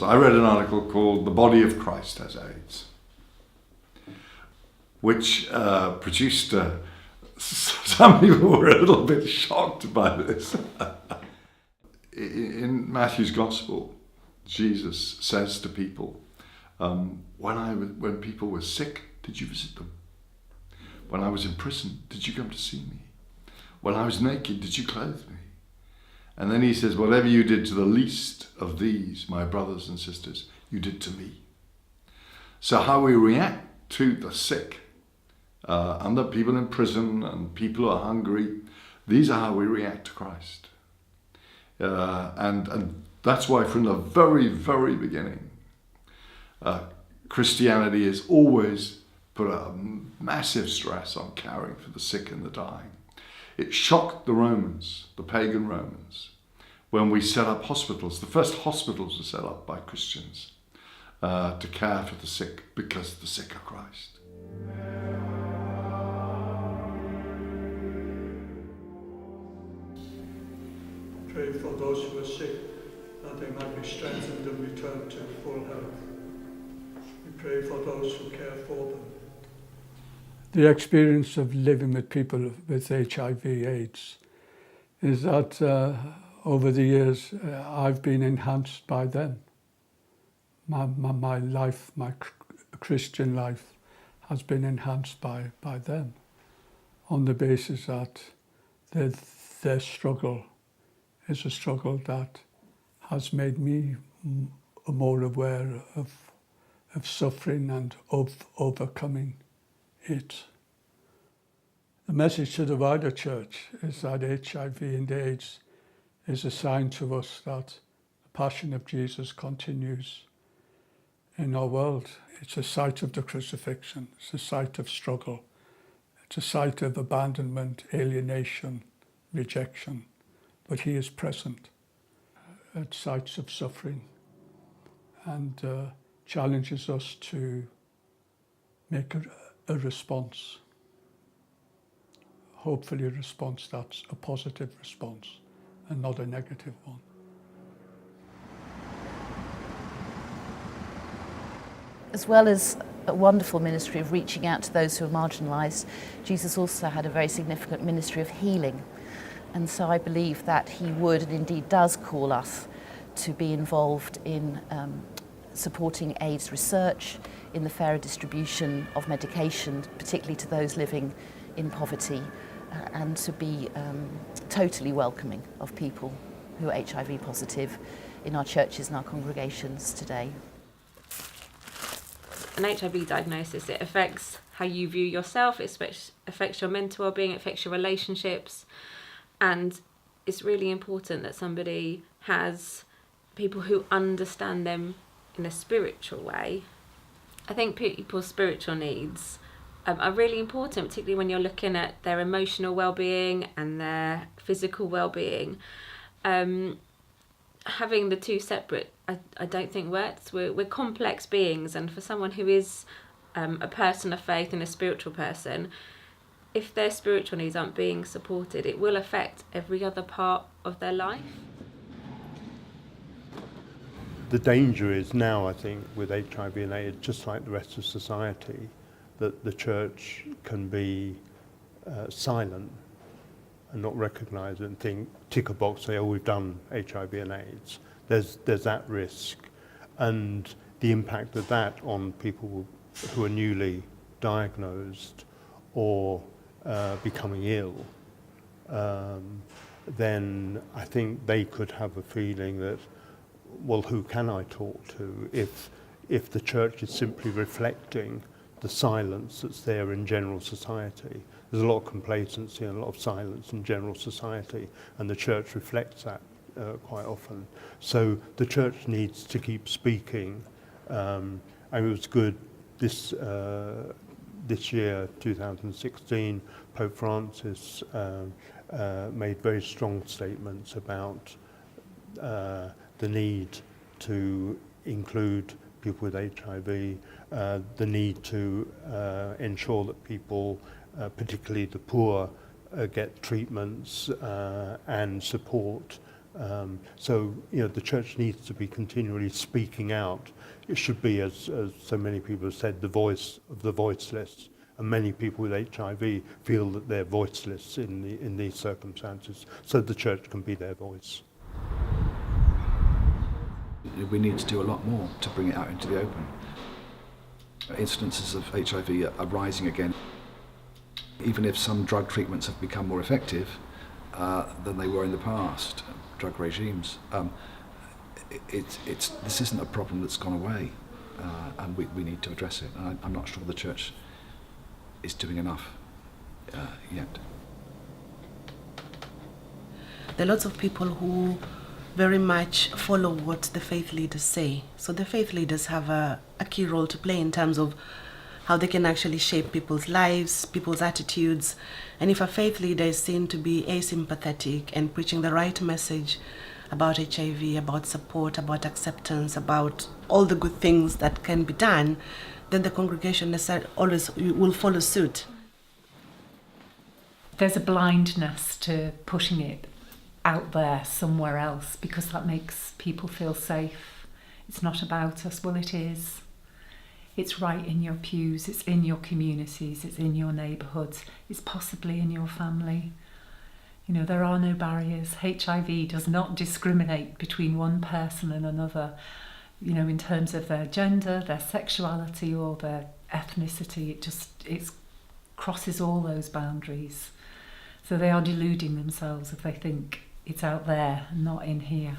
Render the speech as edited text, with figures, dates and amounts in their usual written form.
I read an article called "The Body of Christ Has AIDS," which produced some people were a little bit shocked by this. In Matthew's Gospel, Jesus says to people, when people were sick, did you visit them? When I was in prison, did you come to see me? When I was naked, did you clothe me? And then he says, whatever you did to the least of these, my brothers and sisters, you did to me. So how we react to the sick, and the people in prison and people who are hungry, these are how we react to Christ. And that's why from the very, very beginning, Christianity has always put a massive stress on caring for the sick and the dying. It shocked the Romans, the pagan Romans, when we set up hospitals. The first hospitals were set up by Christians to care for the sick, because the sick are Christ. Pray for those who are sick, that they might be strengthened and return to full health. We pray for those who care for them. The experience of living with people with HIV/AIDS is that over the years I've been enhanced by them. My life, my Christian life has been enhanced by them, on the basis that their struggle is a struggle that has made me more aware of suffering and of overcoming it. The message to the wider church is that HIV and AIDS is a sign to us that the passion of Jesus continues in our world. It's a site of the crucifixion, it's a site of struggle, it's a site of abandonment, alienation, rejection, but he is present at sites of suffering and challenges us to make a response, hopefully a response that's a positive response and not a negative one. As well as a wonderful ministry of reaching out to those who are marginalised, Jesus also had a very significant ministry of healing. And so I believe that he would, and indeed does, call us to be involved in supporting AIDS research, in the fairer distribution of medication, particularly to those living in poverty, and to be totally welcoming of people who are HIV positive in our churches and our congregations today. An HIV diagnosis, it affects how you view yourself, it affects your mental well-being, it affects your relationships, and it's really important that somebody has people who understand them in a spiritual way. I think people's spiritual needs are really important, particularly when you're looking at their emotional well-being and their physical well-being. Having the two separate, I don't think works. We're complex beings, and for someone who is a person of faith and a spiritual person, if their spiritual needs aren't being supported, it will affect every other part of their life. The danger is now, I think, with HIV and AIDS, just like the rest of society, that the church can be silent and not recognise it and think, tick a box, say, oh, we've done HIV and AIDS. There's that risk. And the impact of that on people who are newly diagnosed or becoming ill, then I think they could have a feeling that, well, who can I talk to if the church is simply reflecting the silence that's there in general society. There's a lot of complacency and a lot of silence in general society, and the church reflects that quite often. So the church needs to keep speaking. And it was good this year, 2016, Pope Francis made very strong statements about the need to include people with HIV, the need to ensure that people, particularly the poor, get treatments and support So, the church needs to be continually speaking out. It should be, as so many people have said, the voice of the voiceless. And many people with HIV feel that they're voiceless in these circumstances, so the church can be their voice. We need to do a lot more to bring it out into the open. Incidences of HIV are rising again. Even if some drug treatments have become more effective than they were in the past, drug regimes, this isn't a problem that's gone away, and we need to address it. And I'm not sure the church is doing enough yet. There are lots of people who very much follow what the faith leaders say. So the faith leaders have a key role to play in terms of how they can actually shape people's lives, people's attitudes. And if a faith leader is seen to be asympathetic and preaching the right message about HIV, about support, about acceptance, about all the good things that can be done, then the congregation always will follow suit. There's a blindness to pushing it out there somewhere else because that makes people feel safe. It's not about us. Well, it is. It's right in your pews, it's in your communities, it's in your neighbourhoods, it's possibly in your family. There are no barriers. HIV does not discriminate between one person and another, in terms of their gender, their sexuality or their ethnicity. It crosses all those boundaries. So they are deluding themselves if they think it's out there and not in here.